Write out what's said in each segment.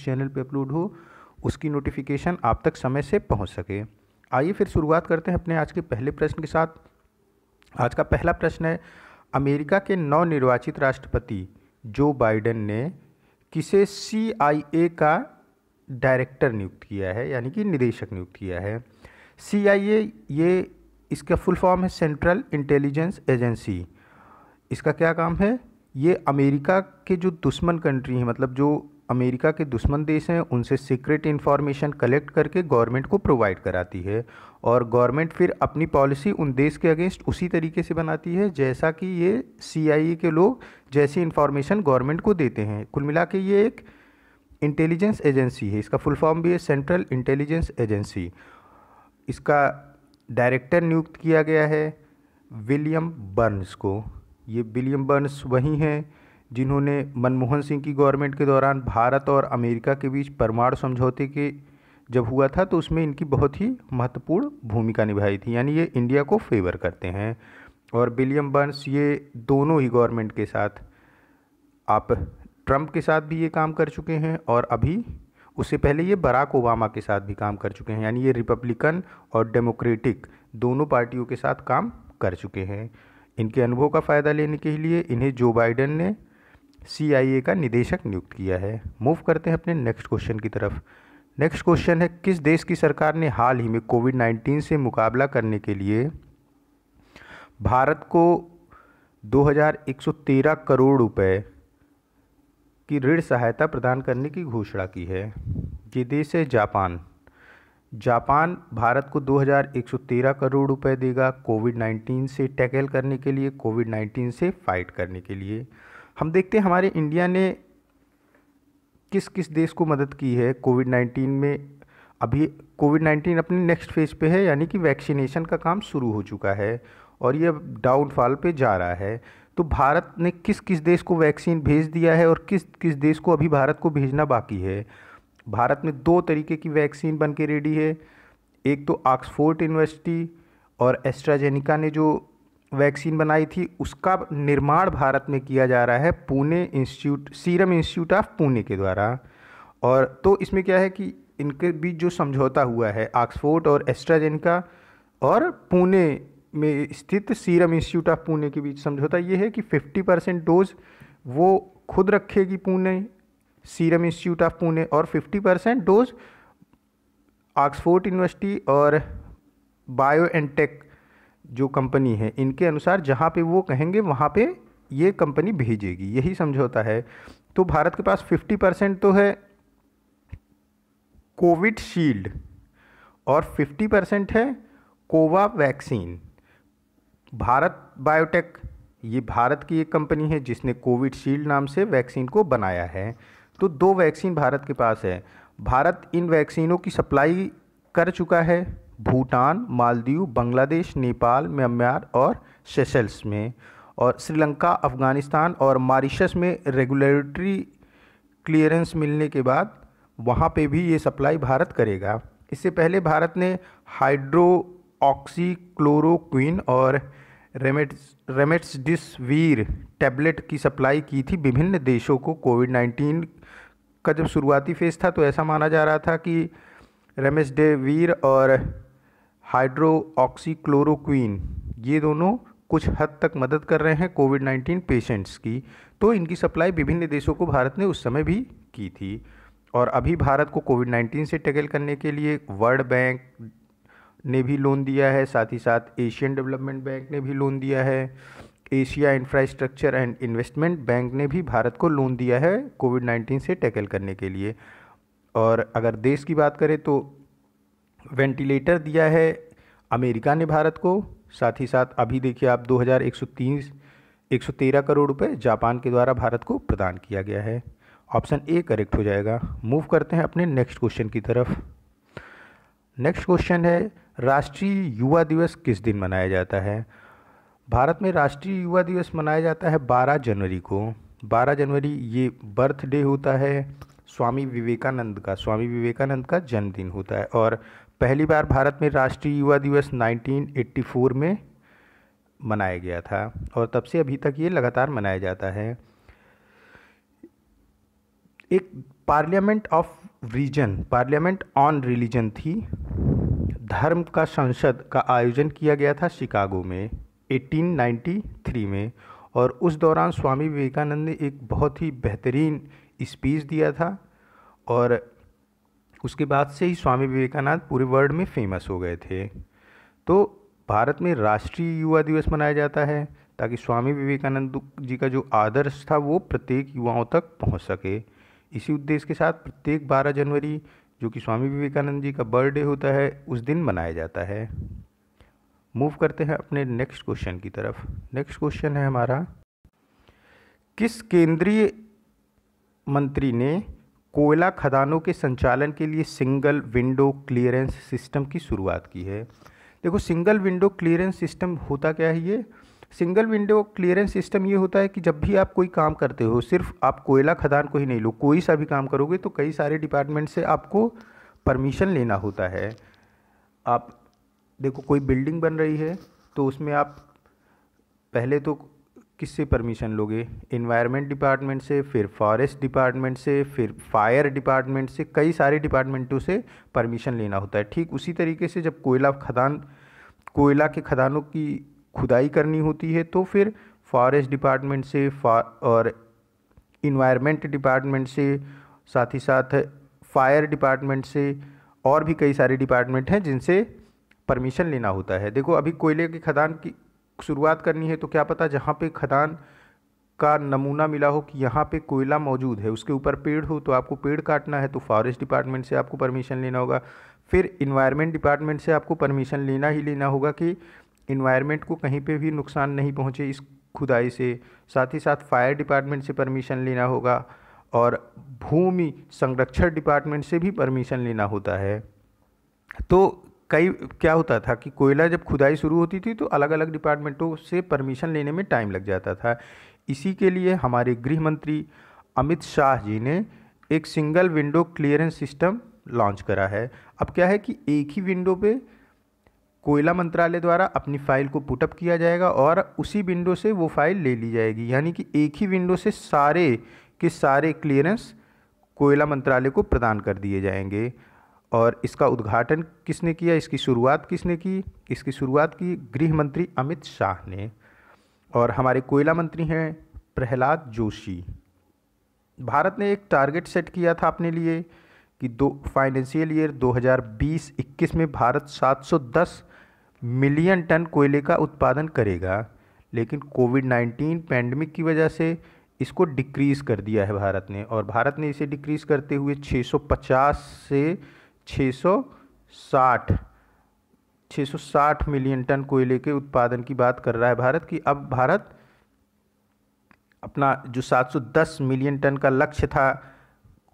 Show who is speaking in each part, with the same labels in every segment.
Speaker 1: इस चैनल पे अपलोड हो उसकी नोटिफिकेशन आप तक समय से पहुंच सके। आइए फिर शुरुआत करते हैं अपने आज के पहले प्रश्न के साथ। आज का पहला प्रश्न है, अमेरिका के नवनिर्वाचित राष्ट्रपति जो बाइडेन ने किसे CIA का डायरेक्टर नियुक्त किया है, यानी कि निदेशक नियुक्त किया है। CIA ये इसका फुल फॉर्म है सेंट्रल इंटेलिजेंस एजेंसी। इसका क्या काम है? ये अमेरिका के जो दुश्मन कंट्री हैं, मतलब जो अमेरिका के दुश्मन देश हैं, उनसे सीक्रेट इन्फॉर्मेशन कलेक्ट करके गवर्नमेंट को प्रोवाइड कराती है और गवर्नमेंट फिर अपनी पॉलिसी उन देश के अगेंस्ट उसी तरीके से बनाती है जैसा कि ये CIA के लोग जैसी इन्फॉर्मेशन गवर्नमेंट को देते हैं। कुल मिला के ये एक इंटेलिजेंस एजेंसी है। इसका फुल फॉर्म भी है सेंट्रल इंटेलिजेंस एजेंसी। इसका डायरेक्टर नियुक्त किया गया है विलियम बर्न्स को। ये विलियम बर्न्स वही हैं जिन्होंने मनमोहन सिंह की गवर्नमेंट के दौरान भारत और अमेरिका के बीच परमाणु समझौते के जब हुआ था तो उसमें इनकी बहुत ही महत्वपूर्ण भूमिका निभाई थी, यानी ये इंडिया को फेवर करते हैं। और विलियम बर्न्स ये दोनों ही गवर्नमेंट के साथ, आप ट्रंप के साथ भी ये काम कर चुके हैं और अभी उससे पहले ये बराक ओबामा के साथ भी काम कर चुके हैं, यानी ये रिपब्लिकन और डेमोक्रेटिक दोनों पार्टियों के साथ काम कर चुके हैं। इनके अनुभव का फ़ायदा लेने के लिए इन्हें जो बाइडेन ने CIA का निदेशक नियुक्त किया है। मूव करते हैं अपने नेक्स्ट क्वेश्चन की तरफ। नेक्स्ट क्वेश्चन है, किस देश की सरकार ने हाल ही में कोविड-19 से मुकाबला करने के लिए भारत को 2113 करोड़ रुपए की ऋण सहायता प्रदान करने की घोषणा की है? ये देश है जापान। जापान भारत को 2113 करोड़ रुपए देगा कोविड-19 से टैकल करने के लिए, कोविड-19 से फाइट करने के लिए। हम देखते हैं हमारे इंडिया ने किस किस देश को मदद की है कोविड-19 में। अभी कोविड-19 अपने नेक्स्ट फेज पे है, यानी कि वैक्सीनेशन का काम शुरू हो चुका है और ये डाउनफॉल पे जा रहा है। तो भारत ने किस किस देश को वैक्सीन भेज दिया है और किस किस देश को अभी भारत को भेजना बाकी है? भारत में 2 तरीके की वैक्सीन बन के रेडी है। एक तो ऑक्सफोर्ड यूनिवर्सिटी और एस्ट्राजेनिका ने जो वैक्सीन बनाई थी उसका निर्माण भारत में किया जा रहा है Pune institute, serum institute of Pune के द्वारा। और तो इसमें क्या है कि इनके बीच जो समझौता हुआ है ऑक्सफोर्ड और एस्ट्राजेनिका और पुणे में स्थित सीरम इंस्टीट्यूट ऑफ पुणे के बीच समझौता ये है कि 50% डोज वो खुद रखेगी Pune, serum institute of Pune, और 50% डोज ऑक्सफोर्ड यूनिवर्सिटी और बायोएनटेक जो कंपनी है इनके अनुसार जहाँ पे वो कहेंगे वहाँ पे ये कंपनी भेजेगी, यही समझौता है। तो भारत के पास 50% तो है कोविशील्ड और 50% है कोवावैक्सीन। भारत बायोटेक ये भारत की एक कंपनी है जिसने कोविशील्ड नाम से वैक्सीन को बनाया है। तो 2 वैक्सीन भारत के पास है। भारत इन वैक्सीनों की सप्लाई कर चुका है भूटान, मालदीव, बांग्लादेश, नेपाल, म्यांमार और सेशल्स में, और श्रीलंका, अफगानिस्तान और मॉरिशस में रेगुलेटरी क्लियरेंस मिलने के बाद वहाँ पे भी ये सप्लाई भारत करेगा। इससे पहले भारत ने हाइड्रोक्सीक्लोरोक्विन और रेमडेसिविर टैबलेट की सप्लाई की थी विभिन्न देशों को। कोविड-19 का जब शुरुआती फेज़ था तो ऐसा माना जा रहा था कि रेमडेसिविर और हाइड्रोक्सीक्लोरोक्विन ये दोनों कुछ हद तक मदद कर रहे हैं कोविड-19 पेशेंट्स की, तो इनकी सप्लाई विभिन्न देशों को भारत ने उस समय भी की थी। और अभी भारत को कोविड-19 से टैकल करने के लिए वर्ल्ड बैंक ने भी लोन दिया है, साथ ही साथ एशियन डेवलपमेंट बैंक ने भी लोन दिया है, Asia infrastructure and investment bank ने भी भारत को लोन दिया है कोविड-19 से टैकल करने के लिए। और अगर देश की बात करें तो वेंटिलेटर दिया है अमेरिका ने भारत को, साथ ही साथ अभी देखिए आप 2113 करोड़ रुपए जापान के द्वारा भारत को प्रदान किया गया है। ऑप्शन ए करेक्ट हो जाएगा। मूव करते हैं अपने नेक्स्ट क्वेश्चन की तरफ। नेक्स्ट क्वेश्चन है, राष्ट्रीय युवा दिवस किस दिन मनाया जाता है? भारत में राष्ट्रीय युवा दिवस मनाया जाता है 12 जनवरी को। 12 जनवरी ये बर्थडे होता है स्वामी विवेकानंद का। स्वामी विवेकानंद का जन्मदिन होता है और पहली बार भारत में राष्ट्रीय युवा दिवस 1984 में मनाया गया था और तब से अभी तक ये लगातार मनाया जाता है। एक parliament of reason, parliament on religion थी, धर्म का संसद का आयोजन किया गया था शिकागो में 1893 में। और उस दौरान स्वामी विवेकानंद ने एक बहुत ही बेहतरीन स्पीच दिया था और उसके बाद से ही स्वामी विवेकानंद पूरे वर्ल्ड में फेमस हो गए थे। तो भारत में राष्ट्रीय युवा दिवस मनाया जाता है ताकि स्वामी विवेकानंद जी का जो आदर्श था वो प्रत्येक युवाओं तक पहुंच सके। इसी उद्देश्य के साथ प्रत्येक 12 जनवरी जो कि स्वामी विवेकानंद जी का बर्थडे होता है उस दिन मनाया जाता है। मूव करते हैं अपने नेक्स्ट क्वेश्चन की तरफ। नेक्स्ट क्वेश्चन है हमारा, किस केंद्रीय मंत्री ने कोयला खदानों के संचालन के लिए सिंगल विंडो क्लियरेंस सिस्टम की शुरुआत की है? देखो, सिंगल विंडो क्लियरेंस सिस्टम होता क्या है? ये सिंगल विंडो क्लियरेंस सिस्टम ये होता है कि जब भी आप कोई काम करते हो, सिर्फ आप कोयला खदान को ही नहीं लो, कोई सा भी काम करोगे तो कई सारे डिपार्टमेंट से आपको परमिशन लेना होता है। आप देखो, कोई बिल्डिंग बन रही है तो उसमें आप पहले तो किससे परमिशन लोगे? एनवायरनमेंट डिपार्टमेंट से, फिर फॉरेस्ट डिपार्टमेंट से, फिर फायर डिपार्टमेंट से, कई सारे डिपार्टमेंटों से परमिशन लेना होता है। ठीक उसी तरीके से जब कोयला के खदानों की खुदाई करनी होती है तो फिर फॉरेस्ट डिपार्टमेंट से और इन्वायरमेंट डिपार्टमेंट से, साथ ही साथ फायर डिपार्टमेंट से, और भी कई सारे डिपार्टमेंट हैं जिनसे परमिशन लेना होता है। देखो, अभी कोयले की खदान की शुरुआत करनी है तो क्या पता जहाँ पे खदान का नमूना मिला हो कि यहाँ पे कोयला मौजूद है, उसके ऊपर पेड़ हो तो आपको पेड़ काटना है तो फॉरेस्ट डिपार्टमेंट से आपको परमिशन लेना होगा। फिर इन्वायरमेंट डिपार्टमेंट से आपको परमिशन लेना ही लेना होगा कि इन्वायरमेंट को कहीं पे भी नुकसान नहीं पहुँचे इस खुदाई से। साथ ही साथ फायर डिपार्टमेंट से परमिशन लेना होगा और भूमि संरक्षण डिपार्टमेंट से भी परमिशन लेना होता है। तो क्या होता था कि कोयला जब खुदाई शुरू होती थी तो अलग अलग डिपार्टमेंटों से परमिशन लेने में टाइम लग जाता था। इसी के लिए हमारे गृह मंत्री अमित शाह जी ने एक single window clearance system launch करा है। अब क्या है कि एक ही विंडो पे कोयला मंत्रालय द्वारा अपनी फ़ाइल को पुटअप किया जाएगा और उसी विंडो से वो फाइल ले ली जाएगी, यानी कि एक ही विंडो से सारे के सारे क्लियरेंस कोयला मंत्रालय को प्रदान कर दिए जाएंगे। और इसका उद्घाटन किसने किया, इसकी शुरुआत किसने की? इसकी शुरुआत की गृह मंत्री अमित शाह ने। और हमारे कोयला मंत्री हैं प्रहलाद जोशी। भारत ने एक टारगेट सेट किया था अपने लिए कि फाइनेंशियल ईयर 2020-21 में भारत 710 मिलियन टन कोयले का उत्पादन करेगा, लेकिन कोविड-19 पैंडमिक की वजह से इसको डिक्रीज़ कर दिया है भारत ने। और भारत ने इसे डिक्रीज़ करते हुए 650 से 660 मिलियन टन कोयले के उत्पादन की बात कर रहा है भारत की। अब भारत अपना जो 710 मिलियन टन का लक्ष्य था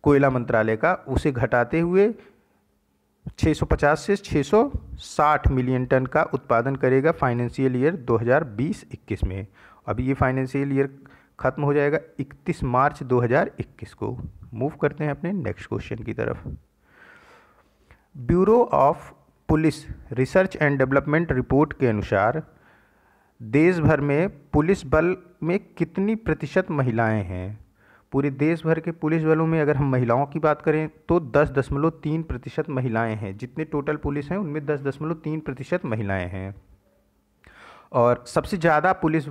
Speaker 1: कोयला मंत्रालय का, उसे घटाते हुए 650 से 660 मिलियन टन का उत्पादन करेगा फाइनेंशियल ईयर 2020-21 में। अभी ये फाइनेंशियल ईयर ख़त्म हो जाएगा 31 मार्च 2021 को। मूव करते हैं अपने नेक्स्ट क्वेश्चन की तरफ। Bureau of police research and development report के अनुसार देश भर में पुलिस बल में कितनी प्रतिशत महिलाएं हैं? पूरे देश भर के पुलिस बलों में अगर हम महिलाओं की बात करें तो 10.3% महिलाएं हैं। जितने टोटल पुलिस हैं उनमें 10.3% महिलाएं हैं। और सबसे ज़्यादा पुलिस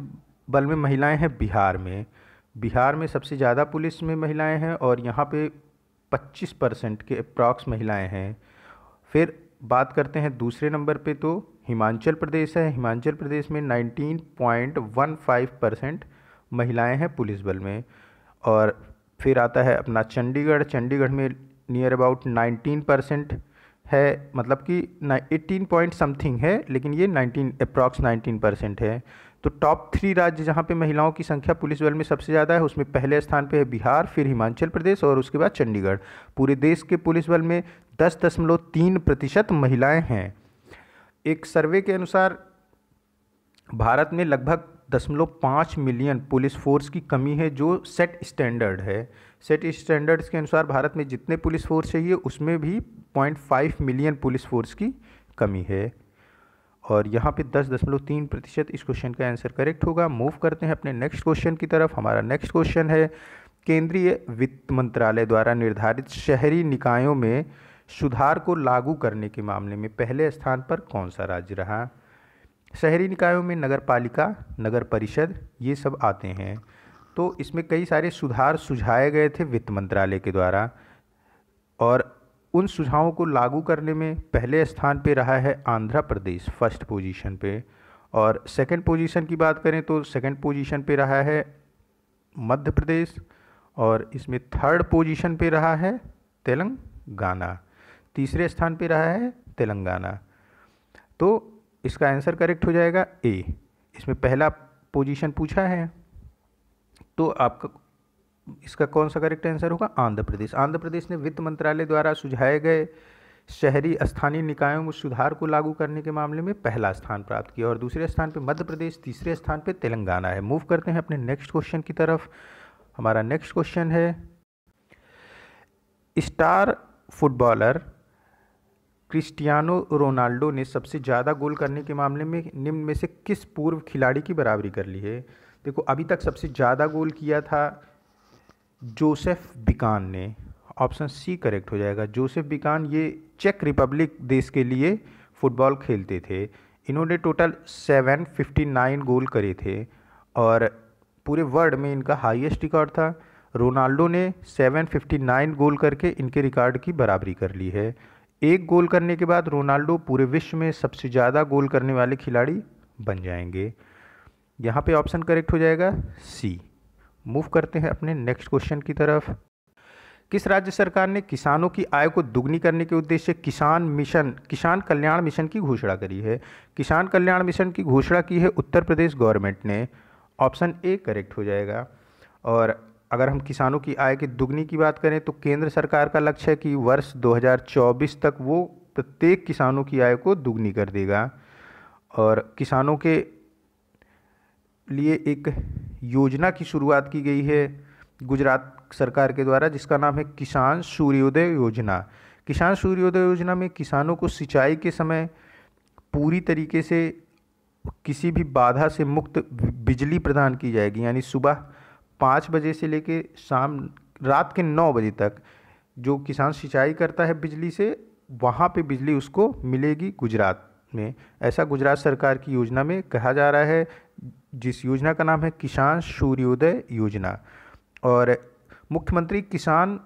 Speaker 1: बल में महिलाएं हैं बिहार में। बिहार में सबसे ज़्यादा पुलिस में महिलाएं हैं और यहाँ पे 25% के अप्रॉक्स महिलाएं हैं। फिर बात करते हैं दूसरे नंबर पे तो हिमाचल प्रदेश है। हिमाचल प्रदेश में 19.15% महिलाएं हैं पुलिस बल में। और फिर आता है अपना चंडीगढ़। चंडीगढ़ में नियर अबाउट 19% है, मतलब कि 18 पॉइंट समथिंग है, लेकिन ये 19% है। तो टॉप 3 राज्य जहाँ पे महिलाओं की संख्या पुलिस बल में सबसे ज़्यादा है उसमें पहले स्थान पे है बिहार, फिर हिमाचल प्रदेश और उसके बाद चंडीगढ़। पूरे देश के पुलिस बल में 10.3% महिलाएं हैं। एक सर्वे के अनुसार भारत में लगभग 0.5 मिलियन पुलिस फोर्स की कमी है जो सेट स्टैंडर्ड है। सेट स्टैंडर्ड्स के अनुसार भारत में जितने पुलिस फोर्स चाहिए उसमें भी 0.5 मिलियन पुलिस फोर्स की कमी है। और यहाँ पे 10.3% इस क्वेश्चन का आंसर करेक्ट होगा। मूव करते हैं अपने नेक्स्ट क्वेश्चन की तरफ। हमारा नेक्स्ट क्वेश्चन है केंद्रीय वित्त मंत्रालय द्वारा निर्धारित शहरी निकायों में सुधार को लागू करने के मामले में पहले स्थान पर कौन सा राज्य रहा? शहरी निकायों में नगर पालिका, नगर परिषद ये सब आते हैं। तो इसमें कई सारे सुधार सुझाए गए थे वित्त मंत्रालय के द्वारा, और उन सुझावों को लागू करने में पहले स्थान पे रहा है आंध्र प्रदेश, फर्स्ट पोजीशन पे। और सेकंड पोजीशन की बात करें तो सेकंड पोजीशन पे रहा है मध्य प्रदेश, और इसमें थर्ड पोजीशन पे रहा है तेलंगाना, तीसरे स्थान पे रहा है तेलंगाना। तो इसका आंसर करेक्ट हो जाएगा ए। इसमें पहला पोजीशन पूछा है तो आपका इसका कौन सा करेक्ट आंसर होगा? आंध्र प्रदेश। आंध्र प्रदेश ने वित्त मंत्रालय द्वारा सुझाए गए शहरी स्थानीय निकायों में सुधार को लागू करने के मामले में पहला स्थान प्राप्त किया, और दूसरे स्थान पे मध्य प्रदेश, तीसरे स्थान पे तेलंगाना है। मूव करते हैं अपने नेक्स्ट क्वेश्चन की तरफ। हमारा नेक्स्ट क्वेश्चन है, स्टार फुटबॉलर क्रिस्टियानो रोनाल्डो ने सबसे ज़्यादा गोल करने के मामले में निम्न में से किस पूर्व खिलाड़ी की बराबरी कर ली है? देखो, अभी तक सबसे ज़्यादा गोल किया था जोसेफ बिकान ने, ऑप्शन सी करेक्ट हो जाएगा। जोसेफ बिकान ये चेक रिपब्लिक देश के लिए फुटबॉल खेलते थे। इन्होंने टोटल 759 गोल करे थे, और पूरे वर्ल्ड में इनका हाईएस्ट रिकॉर्ड था। रोनाल्डो ने 759 गोल करके इनके रिकॉर्ड की बराबरी कर ली है। एक गोल करने के बाद रोनाल्डो पूरे विश्व में सबसे ज़्यादा गोल करने वाले खिलाड़ी बन जाएंगे। यहाँ पे ऑप्शन करेक्ट हो जाएगा सी। मूव करते हैं अपने नेक्स्ट क्वेश्चन की तरफ। किस राज्य सरकार ने किसानों की आय को दुगनी करने के उद्देश्य से किसान कल्याण मिशन की घोषणा करी है? किसान कल्याण मिशन की घोषणा की है उत्तर प्रदेश गवर्नमेंट ने, ऑप्शन ए करेक्ट हो जाएगा। और अगर हम किसानों की आय की दुगनी की बात करें तो केंद्र सरकार का लक्ष्य है कि वर्ष 2024 तक वो प्रत्येक किसानों की आय को दुगनी कर देगा। और किसानों के लिए एक योजना की शुरुआत की गई है गुजरात सरकार के द्वारा, जिसका नाम है किसान सूर्योदय योजना। किसान सूर्योदय योजना में किसानों को सिंचाई के समय पूरी तरीके से किसी भी बाधा से मुक्त बिजली प्रदान की जाएगी, यानी सुबह 5 बजे से लेके रात के 9 बजे तक जो किसान सिंचाई करता है बिजली से, वहाँ पे बिजली उसको मिलेगी गुजरात में। ऐसा गुजरात सरकार की योजना में कहा जा रहा है, जिस योजना का नाम है किसान सूर्योदय योजना। और मुख्यमंत्री किसान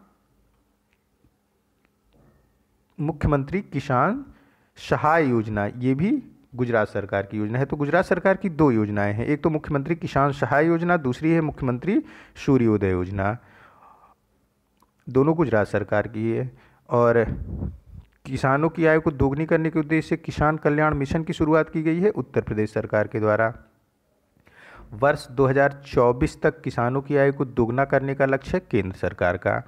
Speaker 1: सहाय योजना, ये भी गुजरात सरकार की योजना है। तो गुजरात सरकार की 2 योजनाएं हैं, एक तो मुख्यमंत्री किसान सहाय योजना, दूसरी है मुख्यमंत्री सूर्योदय योजना। दोनों गुजरात सरकार की है। और किसानों की आय को दोगुनी करने के उद्देश्य से किसान कल्याण मिशन की शुरुआत की गई है उत्तर प्रदेश सरकार के द्वारा। वर्ष 2024 तक किसानों की आय को दोगुना करने का लक्ष्य है केंद्र सरकार का।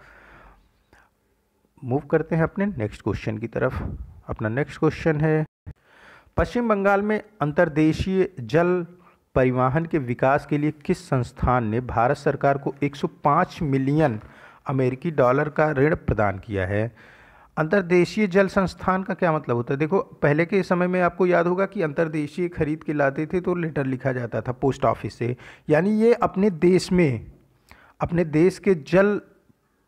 Speaker 1: मूव करते हैं अपने नेक्स्ट क्वेश्चन की तरफ। अपना नेक्स्ट क्वेश्चन है, पश्चिम बंगाल में अंतर्देशीय जल परिवहन के विकास के लिए किस संस्थान ने भारत सरकार को 105 मिलियन अमेरिकी डॉलर का ऋण प्रदान किया है? अंतर्देशीय जल संस्थान का क्या मतलब होता है? देखो, पहले के समय में आपको याद होगा कि अंतर्देशीय खरीद के लाते थे तो लेटर लिखा जाता था पोस्ट ऑफिस से, यानी ये अपने देश के जल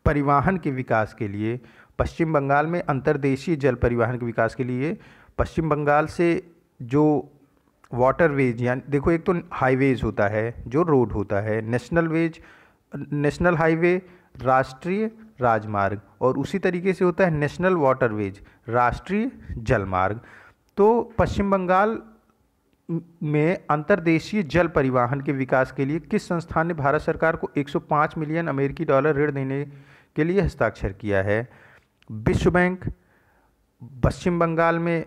Speaker 1: परिवहन के विकास के लिए पश्चिम बंगाल में अंतर्देशीय जल परिवहन के विकास के लिए पश्चिम बंगाल से जो वाटरवेज, यानी देखो एक तो हाईवेज होता है जो रोड होता है, नेशनल हाईवे, राष्ट्रीय राजमार्ग, और उसी तरीके से होता है नेशनल वाटरवेज, राष्ट्रीय जलमार्ग। तो पश्चिम बंगाल में अंतर्देशीय जल परिवहन के विकास के लिए किस संस्थान ने भारत सरकार को 105 मिलियन अमेरिकी डॉलर ऋण देने के लिए हस्ताक्षर किया है? विश्व बैंक। पश्चिम बंगाल में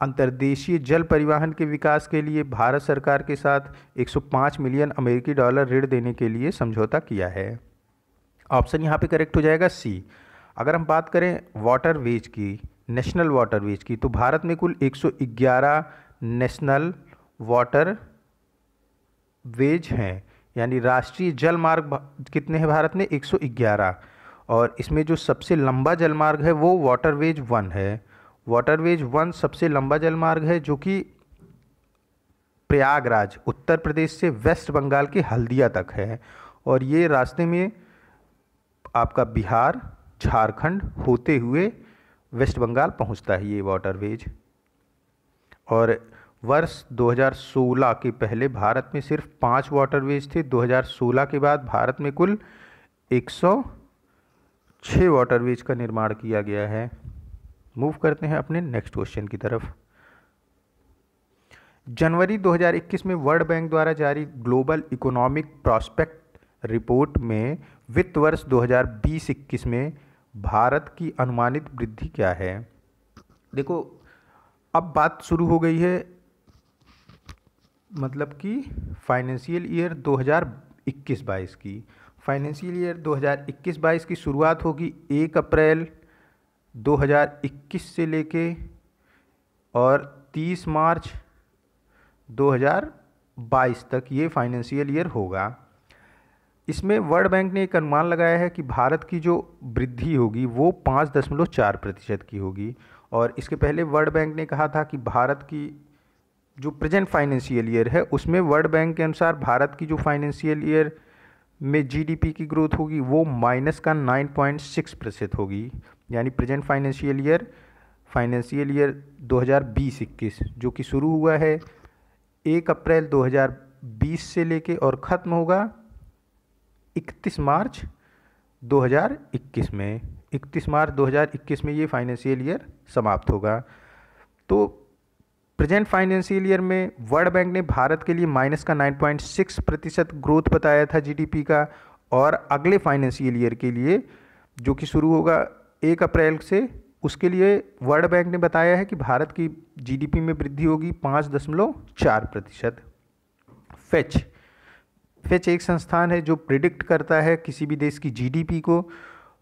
Speaker 1: अंतर्देशीय जल परिवहन के विकास के लिए भारत सरकार के साथ 105 मिलियन अमेरिकी डॉलर ऋण देने के लिए समझौता किया है। ऑप्शन यहाँ पे करेक्ट हो जाएगा सी। अगर हम बात करें वाटरवेज की, नेशनल वाटरवेज की, तो भारत में कुल 111 नेशनल वाटरवेज हैं, यानी राष्ट्रीय जल मार्ग कितने हैं भारत में? 111। और इसमें जो सबसे लंबा जलमार्ग है वो वाटरवेज 1 है। वाटरवेज 1 सबसे लंबा जलमार्ग है, जो कि प्रयागराज उत्तर प्रदेश से वेस्ट बंगाल के हल्दिया तक है। और ये रास्ते में आपका बिहार, झारखंड होते हुए वेस्ट बंगाल पहुंचता है ये वाटरवेज। और वर्ष 2016 के पहले भारत में सिर्फ 5 वाटरवेज थे। 2016 के बाद भारत में कुल 106 वाटरवेज का निर्माण किया गया है। मूव करते हैं अपने नेक्स्ट क्वेश्चन की तरफ। जनवरी 2021 में वर्ल्ड बैंक द्वारा जारी ग्लोबल इकोनॉमिक प्रॉस्पेक्ट रिपोर्ट में वित्त वर्ष 2020-21 में भारत की अनुमानित वृद्धि क्या है। देखो, अब बात शुरू हो गई है, मतलब कि फाइनेंशियल ईयर 2021-22 की। फाइनेंशियल ईयर 2021-22 की शुरुआत होगी 1 अप्रैल 2021 से लेके और 30 मार्च 2022 तक ये फाइनेंशियल ईयर होगा। इसमें वर्ल्ड बैंक ने एक अनुमान लगाया है कि भारत की जो वृद्धि होगी वो 5.4% की होगी। और इसके पहले वर्ल्ड बैंक ने कहा था कि भारत की जो प्रेजेंट फाइनेंशियल ईयर है उसमें वर्ल्ड बैंक के अनुसार भारत की जो फाइनेंशियल ईयर में जीडीपी की ग्रोथ होगी वो -9.6% होगी। यानी प्रेजेंट फाइनेंशियल ईयर 2020-21 जो कि शुरू हुआ है 1 अप्रैल 2020 से लेके और ख़त्म होगा 31 मार्च 2021 में। 31 मार्च 2021 में ये फाइनेंशियल ईयर समाप्त होगा। तो प्रेजेंट फाइनेंशियल ईयर में वर्ल्ड बैंक ने भारत के लिए -9.6% ग्रोथ बताया था जीडीपी का। और अगले फाइनेंशियल ईयर के लिए जो कि शुरू होगा 1 अप्रैल से, उसके लिए वर्ल्ड बैंक ने बताया है कि भारत की जीडीपी में वृद्धि होगी 5.4%। फेच एक संस्थान है जो प्रिडिक्ट करता है किसी भी देश की जीडीपी को।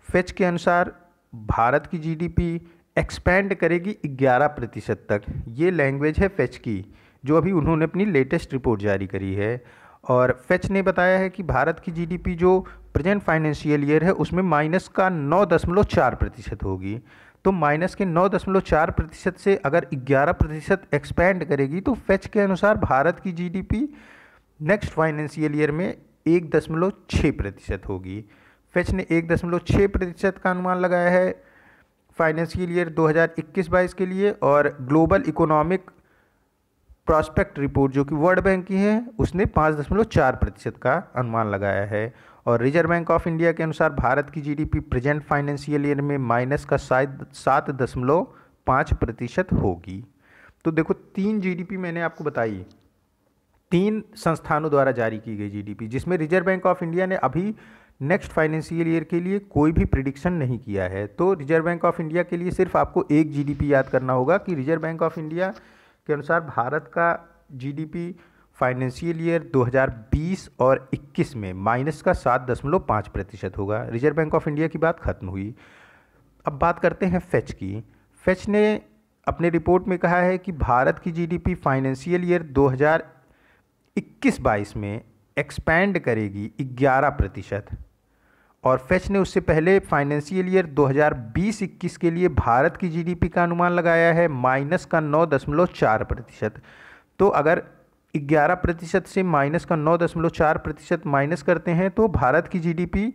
Speaker 1: फेच के अनुसार भारत की जीडीपी एक्सपैंड करेगी 11% तक। ये लैंग्वेज है फेच की, जो अभी उन्होंने अपनी लेटेस्ट रिपोर्ट जारी करी है। और फेच ने बताया है कि भारत की जीडीपी जो प्रेजेंट फाइनेंशियल ईयर है उसमें -9.4% होगी। तो माइनस के 9.4% से अगर 11% एक्सपैंड करेगी तो फेच के अनुसार भारत की जीडीपी नेक्स्ट फाइनेंशियल ईयर में 1.6% होगी। फेच ने 1.6% का अनुमान लगाया है फाइनेंशियल ईयर 2021-22 के लिए। और ग्लोबल इकोनॉमिक प्रॉस्पेक्ट रिपोर्ट जो कि वर्ल्ड बैंक की है उसने 5.4% का अनुमान लगाया है। और रिजर्व बैंक ऑफ इंडिया के अनुसार भारत की जीडीपी प्रेजेंट फाइनेंशियल ईयर में -7.5% होगी। तो देखो, 3 जीडीपी मैंने आपको बताई, 3 संस्थानों द्वारा जारी की गई जीडीपी, जिसमें रिजर्व बैंक ऑफ इंडिया ने अभी नेक्स्ट फाइनेंशियल ईयर के लिए कोई भी प्रिडिक्शन नहीं किया है। तो रिजर्व बैंक ऑफ इंडिया के लिए सिर्फ आपको एक जीडीपी याद करना होगा कि रिजर्व बैंक ऑफ इंडिया के अनुसार भारत का जीडीपी फाइनेंशियल ईयर 2020 और 21 में -7.5% होगा। रिजर्व बैंक ऑफ इंडिया की बात खत्म हुई। अब बात करते हैं फेच की। फेच ने अपने रिपोर्ट में कहा है कि भारत की जीडीपी फाइनेंशियल ईयर 2021-22 में एक्सपैंड करेगी 11%। और फेच ने उससे पहले फाइनेंशियल ईयर 2020-21 के लिए भारत की जीडीपी का अनुमान लगाया है -9.4%। तो अगर 11% से -9.4% माइनस करते हैं तो भारत की जीडीपी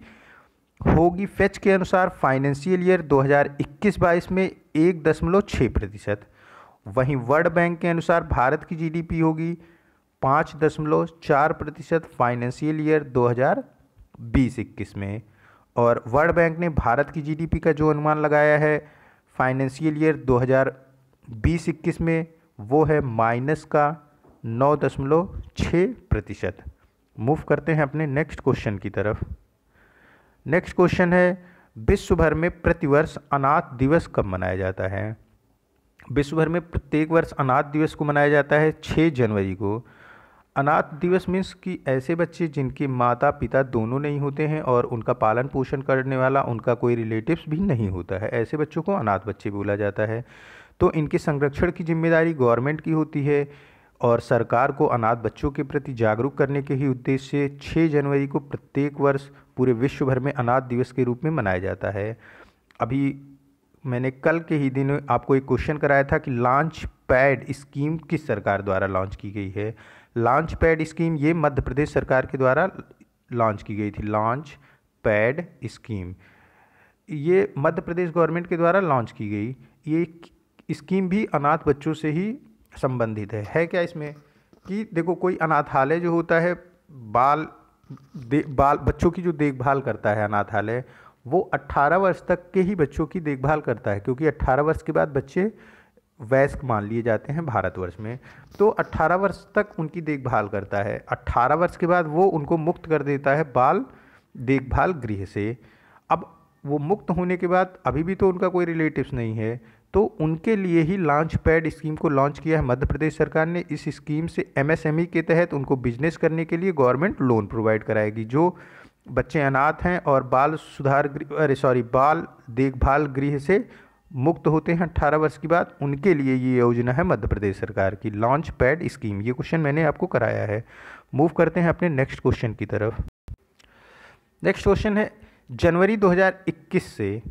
Speaker 1: होगी फेच के अनुसार फाइनेंशियल ईयर 2021-22 में 1.6%। वहीं वर्ल्ड बैंक के अनुसार भारत की जीडीपी होगी 5.4% फाइनेंशियल ईयर 2020-21 में। और वर्ल्ड बैंक ने भारत की जीडीपी का जो अनुमान लगाया है फाइनेंशियल ईयर 2020-21 में वो है -9.6%। मूव करते हैं अपने नेक्स्ट क्वेश्चन की तरफ। नेक्स्ट क्वेश्चन है, विश्व भर में प्रतिवर्ष अनाथ दिवस कब मनाया जाता है। विश्व भर में प्रत्येक वर्ष अनाथ दिवस को मनाया जाता है 6 जनवरी को। अनाथ दिवस मीन्स कि ऐसे बच्चे जिनके माता पिता दोनों नहीं होते हैं और उनका पालन पोषण करने वाला उनका कोई रिलेटिव्स भी नहीं होता है, ऐसे बच्चों को अनाथ बच्चे बोला जाता है। तो इनके संरक्षण की जिम्मेदारी गवर्नमेंट की होती है और सरकार को अनाथ बच्चों के प्रति जागरूक करने के ही उद्देश्य से 6 जनवरी को प्रत्येक वर्ष पूरे विश्व भर में अनाथ दिवस के रूप में मनाया जाता है। अभी मैंने कल के ही दिन आपको एक क्वेश्चन कराया था कि लॉन्च पैड स्कीम किस सरकार द्वारा लॉन्च की गई है। लॉन्च पैड स्कीम ये मध्य प्रदेश सरकार के द्वारा लॉन्च की गई थी। लॉन्च पैड स्कीम, ये मध्य प्रदेश गवर्नमेंट के द्वारा लॉन्च की गई। ये स्कीम भी अनाथ बच्चों से ही संबंधित है क्या इसमें कि देखो कोई अनाथालय जो होता है बाल बच्चों की जो देखभाल करता है अनाथालय, वो 18 वर्ष तक के ही बच्चों की देखभाल करता है, क्योंकि 18 वर्ष के बाद बच्चे वयस्क मान लिए जाते हैं भारतवर्ष में। तो 18 वर्ष तक उनकी देखभाल करता है, 18 वर्ष के बाद वो उनको मुक्त कर देता है बाल देखभाल गृह से। अब वो मुक्त होने के बाद अभी भी तो उनका कोई रिलेटिव्स नहीं है, तो उनके लिए ही लॉन्च पैड स्कीम को लॉन्च किया है मध्य प्रदेश सरकार ने। इस स्कीम से एमएसएमई के तहत उनको बिजनेस करने के लिए गवर्नमेंट लोन प्रोवाइड कराएगी। जो बच्चे अनाथ हैं और बाल देखभाल गृह से मुक्त होते हैं 18 वर्ष के बाद, उनके लिए ये योजना है मध्य प्रदेश सरकार की, लॉन्च पैड स्कीम। ये क्वेश्चन मैंने आपको कराया है। मूव करते हैं अपने नेक्स्ट क्वेश्चन की तरफ। नेक्स्ट क्वेश्चन है, जनवरी 2021 से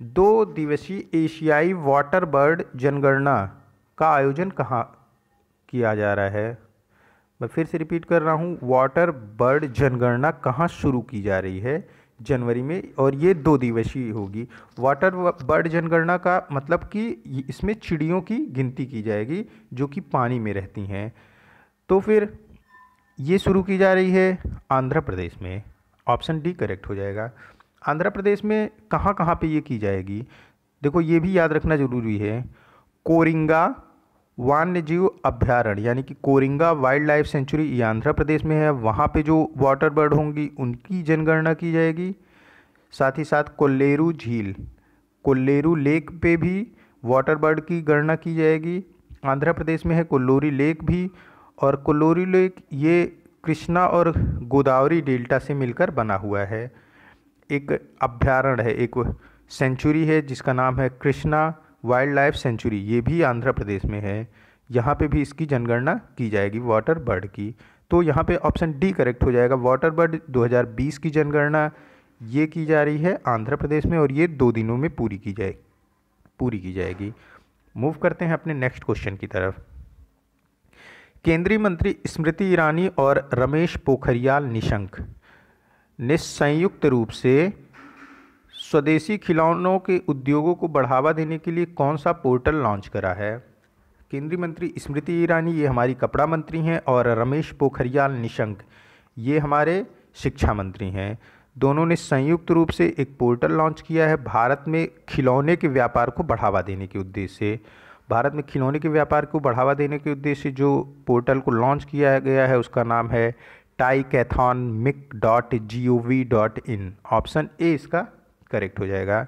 Speaker 1: 2 दिवसीय एशियाई वाटर बर्ड जनगणना का आयोजन कहाँ किया जा रहा है? मैं फिर से रिपीट कर रहा हूँ, वाटर बर्ड जनगणना कहाँ शुरू की जा रही है? जनवरी में, और ये 2 दिवसीय होगी। वाटर बर्ड जनगणना का मतलब कि इसमें चिड़ियों की गिनती की जाएगी जो कि पानी में रहती हैं। तो फिर ये शुरू की जा रही है आंध्र प्रदेश में। ऑप्शन डी करेक्ट हो जाएगा। आंध्र प्रदेश में कहाँ कहाँ पे ये की जाएगी? देखो ये भी याद रखना जरूरी है, कोरिंगा वन्य जीव अभ्यारण्य यानी कि कोरिंगा वाइल्ड लाइफ सेंचुरी ये आंध्र प्रदेश में है, वहाँ पे जो वाटर बर्ड होंगी उनकी जनगणना की जाएगी। साथ ही साथ कोल्लेरू झील, कोल्लेरू लेक पे भी वाटर बर्ड की गणना की जाएगी। आंध्र प्रदेश में है कोल्लोरी लेक भी, और कोल्लोरी लेक ये कृष्णा और गोदावरी डेल्टा से मिलकर बना हुआ है। एक अभ्यारण्य है, एक सेंचुरी है जिसका नाम है कृष्णा वाइल्ड लाइफ सेंचुरी, ये भी आंध्र प्रदेश में है। यहाँ पे भी इसकी जनगणना की जाएगी वाटर बर्ड की। तो यहाँ पे ऑप्शन डी करेक्ट हो जाएगा। वाटर बर्ड 2020 की जनगणना ये की जा रही है आंध्र प्रदेश में, और ये 2 दिनों में पूरी की जाएगी। मूव करते हैं अपने नेक्स्ट क्वेश्चन की तरफ। केंद्रीय मंत्री स्मृति ईरानी और रमेश पोखरियाल निशंक ने संयुक्त रूप से स्वदेशी खिलौनों के उद्योगों को बढ़ावा देने के लिए कौन सा पोर्टल लॉन्च करा है? केंद्रीय मंत्री स्मृति ईरानी ये हमारी कपड़ा मंत्री हैं, और रमेश पोखरियाल निशंक ये हमारे शिक्षा मंत्री हैं। दोनों ने संयुक्त रूप से एक पोर्टल लॉन्च किया है भारत में खिलौने के व्यापार को बढ़ावा देने के उद्देश्य से। भारत में खिलौने के व्यापार को बढ़ावा देने के उद्देश्य से जो पोर्टल को लॉन्च किया गया है उसका नाम है taicathonmic.gov.in। ऑप्शन ए इसका करेक्ट हो जाएगा।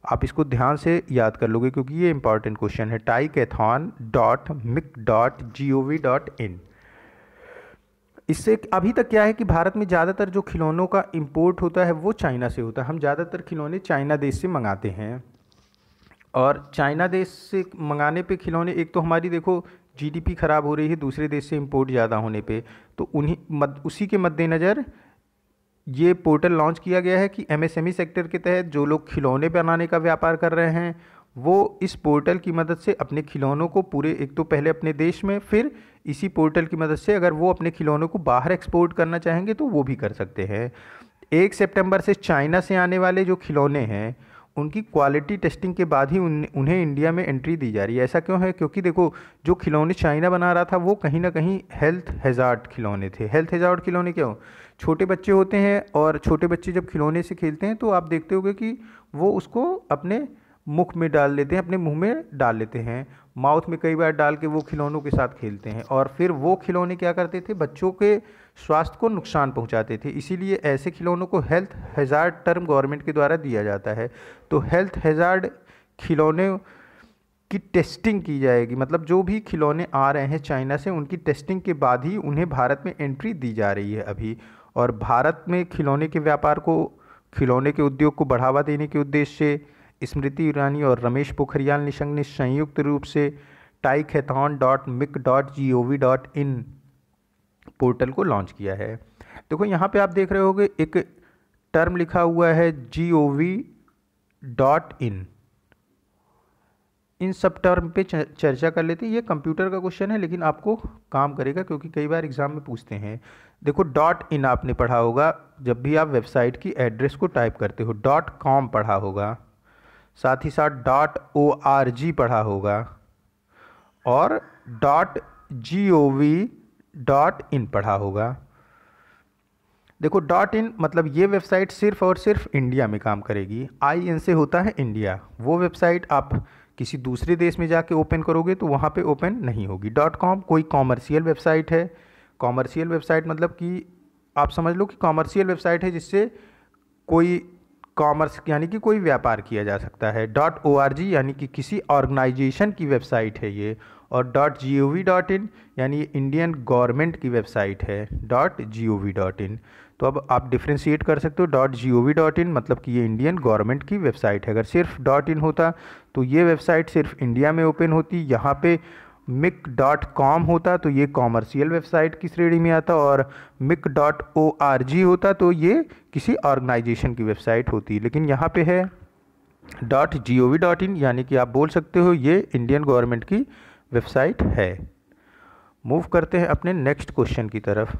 Speaker 1: आप इसको ध्यान से याद कर लोगे क्योंकि ये इंपॉर्टेंट क्वेश्चन है, taicathon.mic.gov.in। इससे अभी तक क्या है कि भारत में ज़्यादातर जो खिलौनों का इंपोर्ट होता है वो चाइना से होता है। हम ज़्यादातर खिलौने चाइना देश से मंगाते हैं, और चाइना देश से मंगाने पे खिलौने, एक तो हमारी देखो जीडीपी ख़राब हो रही है दूसरे देश से इंपोर्ट ज़्यादा होने पे, तो उसी के मद्देनज़र ये पोर्टल लॉन्च किया गया है कि एमएसएमई सेक्टर के तहत जो लोग खिलौने बनाने का व्यापार कर रहे हैं वो इस पोर्टल की मदद से अपने खिलौनों को पूरे, एक तो पहले अपने देश में, फिर इसी पोर्टल की मदद से अगर वो अपने खिलौनों को बाहर एक्सपोर्ट करना चाहेंगे तो वो भी कर सकते हैं। 1 सितंबर से चाइना से आने वाले जो खिलौने हैं उनकी क्वालिटी टेस्टिंग के बाद ही उन्हें इंडिया में एंट्री दी जा रही है। ऐसा क्यों है? क्योंकि देखो जो खिलौने चाइना बना रहा था वो कहीं ना कहीं हेल्थ हैज़ार्ड खिलौने थे। हेल्थ हैज़ार्ड खिलौने क्यों? छोटे बच्चे होते हैं, और छोटे बच्चे जब खिलौने से खेलते हैं तो आप देखते होगे कि वो उसको अपने मुख में डाल लेते हैं, अपने मुंह में डाल लेते हैं, माउथ में कई बार डाल के वो खिलौनों के साथ खेलते हैं, और फिर वो खिलौने क्या करते थे, बच्चों के स्वास्थ्य को नुकसान पहुंचाते थे। इसीलिए ऐसे खिलौनों को हेल्थ हैज़ार्ड टर्म गवर्नमेंट के द्वारा दिया जाता है। तो हेल्थ हैज़ार्ड खिलौने की टेस्टिंग की जाएगी, मतलब जो भी खिलौने आ रहे हैं चाइना से उनकी टेस्टिंग के बाद ही उन्हें भारत में एंट्री दी जा रही है अभी। और भारत में खिलौने के व्यापार को, खिलौने के उद्योग को बढ़ावा देने के उद्देश्य से स्मृति ईरानी और रमेश पोखरियाल निशंक ने संयुक्त रूप से taicathon.mic.gov.in पोर्टल को लॉन्च किया है। देखो यहाँ पे आप देख रहे होगे एक टर्म लिखा हुआ है gov.in। इन सब टर्म पे चर्चा कर लेते हैं। ये कंप्यूटर का क्वेश्चन है लेकिन आपको काम करेगा क्योंकि कई बार एग्जाम में पूछते हैं। देखो डॉट इन आपने पढ़ा होगा, जब भी आप वेबसाइट की एड्रेस को टाइप करते हो। डॉट कॉम पढ़ा होगा, साथ ही साथ डॉट ओ आर जी पढ़ा होगा और dot G O V dot in पढ़ा होगा। देखो डॉट इन मतलब ये वेबसाइट सिर्फ और सिर्फ इंडिया में काम करेगी। आई एन से होता है इंडिया। वो वेबसाइट आप किसी दूसरे देश में जाके ओपन करोगे तो वहाँ पे ओपन नहीं होगी। डॉट कॉम कोई कॉमर्शियल वेबसाइट है। कॉमर्शियल वेबसाइट मतलब कि आप समझ लो कि कॉमर्शियल वेबसाइट है जिससे कोई कॉमर्स यानी कि कोई व्यापार किया जा सकता है। डॉट ओ आर जी यानी कि किसी ऑर्गेनाइजेशन की वेबसाइट है ये। और dot G O V dot in यानी इंडियन गवर्नमेंट की वेबसाइट है dot G O V dot in. तो अब आप डिफ्रेंशिएट कर सकते हो। Dot G O V dot in मतलब कि ये इंडियन गवर्नमेंट की वेबसाइट है। अगर सिर्फ डॉट इन होता तो ये वेबसाइट सिर्फ इंडिया में ओपन होती। यहाँ पे मिक डॉट कॉम होता तो ये कॉमर्शियल वेबसाइट की श्रेणी में आता, और मिक डॉट ओ आर जी होता तो ये किसी ऑर्गेनाइजेशन की वेबसाइट होती। लेकिन यहाँ पे है dot G O V dot in यानी कि आप बोल सकते हो ये इंडियन गवर्नमेंट की वेबसाइट है। मूव करते हैं अपने नेक्स्ट क्वेश्चन की तरफ।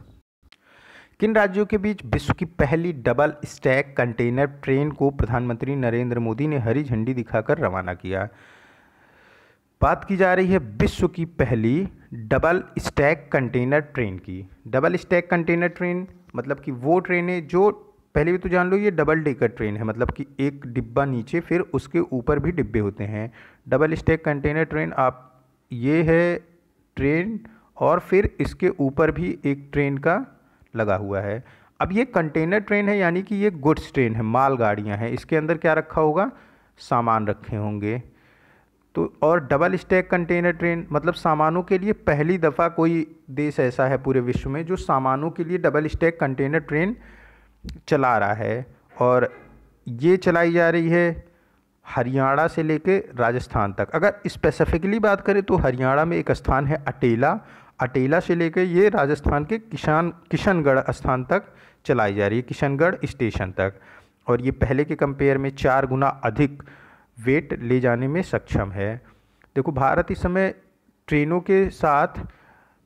Speaker 1: किन राज्यों के बीच विश्व की पहली डबल स्टैक कंटेनर ट्रेन को प्रधानमंत्री नरेंद्र मोदी ने हरी झंडी दिखाकर रवाना किया? बात की जा रही है विश्व की पहली डबल स्टैक कंटेनर ट्रेन की। डबल स्टैक कंटेनर ट्रेन मतलब कि वो ट्रेनें जो, पहले भी तो जान लो ये डबल डेकर ट्रेन है, मतलब कि एक डिब्बा नीचे फिर उसके ऊपर भी डिब्बे होते हैं। डबल स्टैक कंटेनर ट्रेन आप ये है ट्रेन और फिर इसके ऊपर भी एक ट्रेन का लगा हुआ है। अब ये कंटेनर ट्रेन है यानी कि ये गुड्स ट्रेन है, माल गाड़ियाँ हैं। इसके अंदर क्या रखा होगा? सामान रखे होंगे। तो और डबल स्टैक कंटेनर ट्रेन मतलब सामानों के लिए पहली दफ़ा कोई देश ऐसा है पूरे विश्व में जो सामानों के लिए डबल स्टैक कंटेनर ट्रेन चला रहा है। और ये चलाई जा रही है हरियाणा से लेके राजस्थान तक। अगर स्पेसिफिकली बात करें तो हरियाणा में एक स्थान है अटेला। अटेला से लेकर ये राजस्थान के किशनगढ़ स्थान तक चलाई जा रही है, किशनगढ़ स्टेशन तक। और ये पहले के कंपेयर में 4 गुना अधिक वेट ले जाने में सक्षम है। देखो भारत इस समय ट्रेनों के साथ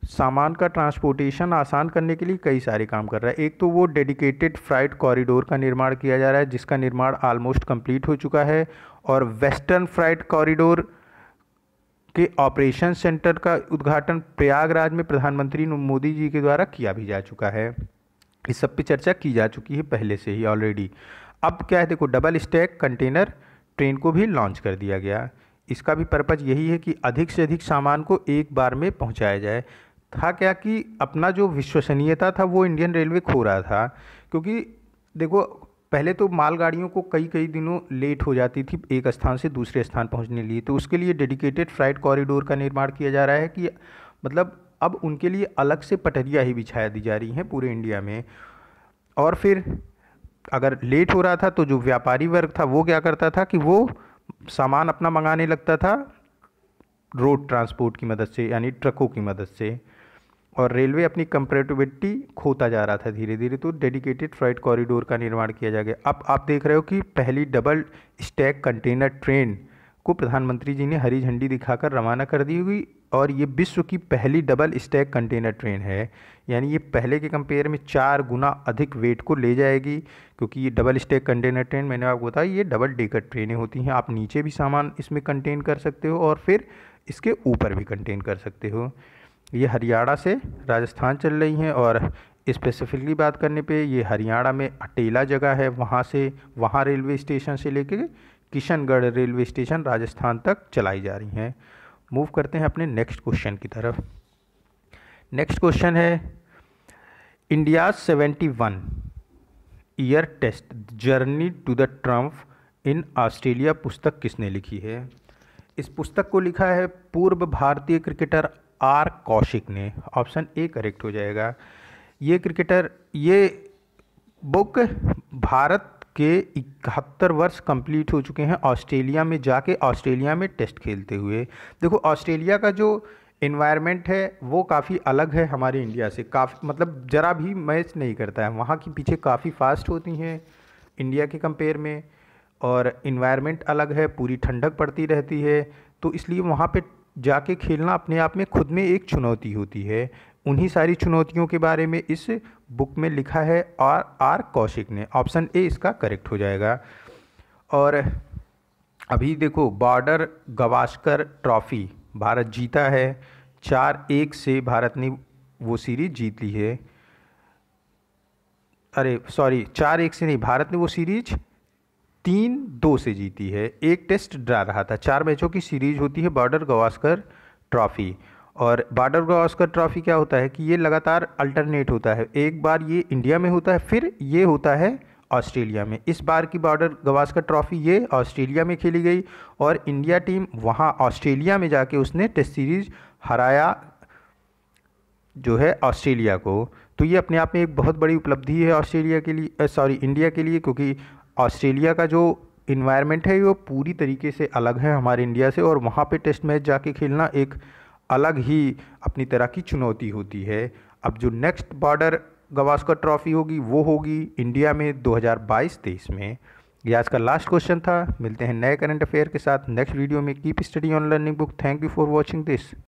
Speaker 1: सामान का ट्रांसपोर्टेशन आसान करने के लिए कई सारे काम कर रहा है। एक तो वो डेडिकेटेड फ्राइट कॉरिडोर का निर्माण किया जा रहा है जिसका निर्माण ऑलमोस्ट कंप्लीट हो चुका है, और वेस्टर्न फ्राइट कॉरिडोर के ऑपरेशन सेंटर का उद्घाटन प्रयागराज में प्रधानमंत्री मोदी जी के द्वारा किया भी जा चुका है। इस सब पे चर्चा की जा चुकी है पहले से ही ऑलरेडी। अब क्या है, देखो डबल स्टैक कंटेनर ट्रेन को भी लॉन्च कर दिया गया। इसका भी पर्पज़ यही है कि अधिक से अधिक सामान को एक बार में पहुंचाया जाए। था क्या कि अपना जो विश्वसनीयता था वो इंडियन रेलवे खो रहा था, क्योंकि देखो पहले तो मालगाड़ियों को कई कई दिनों लेट हो जाती थी एक स्थान से दूसरे स्थान पहुंचने के लिए। तो उसके लिए डेडिकेटेड फ्राइट कॉरिडोर का निर्माण किया जा रहा है कि मतलब अब उनके लिए अलग से पटरियाँ ही बिछा दी जा रही हैं पूरे इंडिया में। और फिर अगर लेट हो रहा था तो जो व्यापारी वर्ग था वो क्या करता था कि वो सामान अपना मंगाने लगता था रोड ट्रांसपोर्ट की मदद से, यानी ट्रकों की मदद से, और रेलवे अपनी कंपेटिबिलिटी खोता जा रहा था धीरे धीरे। तो डेडिकेटेड फ्राइट कॉरिडोर का निर्माण किया जा गया। अब आप देख रहे हो कि पहली डबल स्टैक कंटेनर ट्रेन को प्रधानमंत्री जी ने हरी झंडी दिखाकर रवाना कर दी हुई, और ये विश्व की पहली डबल स्टैक कंटेनर ट्रेन है। यानी ये पहले के कंपेयर में 4 गुना अधिक वेट को ले जाएगी, क्योंकि ये डबल स्टैक कंटेनर ट्रेन मैंने आपको बताया ये डबल डेकर ट्रेनें होती हैं। आप नीचे भी सामान इसमें कंटेन कर सकते हो और फिर इसके ऊपर भी कंटेन कर सकते हो। ये हरियाणा से राजस्थान चल रही हैं, और स्पेसिफिकली बात करने पे ये हरियाणा में अटेला जगह है, वहाँ रेलवे स्टेशन से लेके किशनगढ़ रेलवे स्टेशन राजस्थान तक चलाई जा रही हैं। मूव करते हैं अपने नेक्स्ट क्वेश्चन की तरफ। नेक्स्ट क्वेश्चन है India 71 year test journey to the triumph in Australia पुस्तक किसने लिखी है? इस पुस्तक को लिखा है पूर्व भारतीय क्रिकेटर आर कौशिक ने। ऑप्शन ए करेक्ट हो जाएगा। ये बुक भारत के 71 वर्ष कंप्लीट हो चुके हैं ऑस्ट्रेलिया में जाके, ऑस्ट्रेलिया में टेस्ट खेलते हुए। देखो ऑस्ट्रेलिया का जो इन्वायरमेंट है वो काफ़ी अलग है हमारे इंडिया से, काफ़ी मतलब ज़रा भी मैच नहीं करता है। वहाँ की पिचें काफ़ी फास्ट होती हैं इंडिया के कंपेयर में, और इन्वायरमेंट अलग है, पूरी ठंडक पड़ती रहती है। तो इसलिए वहाँ पे जाके खेलना अपने आप में खुद में एक चुनौती होती है। उन्हीं सारी चुनौतियों के बारे में इस बुक में लिखा है आर कौशिक ने। ऑप्शन ए इसका करेक्ट हो जाएगा। और अभी देखो, बॉर्डर गावस्कर ट्रॉफी भारत जीता है 4-1 से, भारत ने वो सीरीज जीत ली है। अरे सॉरी, 4-1 से नहीं, भारत ने वो सीरीज 3-2 से जीती है। एक टेस्ट ड्रा रहा था। 4 मैचों की सीरीज होती है बॉर्डर गावस्कर ट्रॉफी। और बॉर्डर गावस्कर ट्रॉफी क्या होता है कि ये लगातार अल्टरनेट होता है। एक बार ये इंडिया में होता है, फिर ये होता है ऑस्ट्रेलिया में। इस बार की बॉर्डर गावस्कर ट्रॉफी ये ऑस्ट्रेलिया में खेली गई और इंडिया टीम वहाँ ऑस्ट्रेलिया में जाके उसने टेस्ट सीरीज हराया जो है ऑस्ट्रेलिया को। तो ये अपने आप में एक बहुत बड़ी उपलब्धि है ऑस्ट्रेलिया के लिए, सॉरी इंडिया के लिए, क्योंकि ऑस्ट्रेलिया का जो इन्वायरमेंट है वो पूरी तरीके से अलग है हमारे इंडिया से, और वहाँ पे टेस्ट मैच जाके खेलना एक अलग ही अपनी तरह की चुनौती होती है। अब जो नेक्स्ट बॉर्डर गावस्कर ट्रॉफी होगी वो होगी इंडिया में 2022-23 में। ये आज का लास्ट क्वेश्चन था। मिलते हैं नए करंट अफेयर के साथ नेक्स्ट वीडियो में। Keep study on learning book. Thank you for watching this.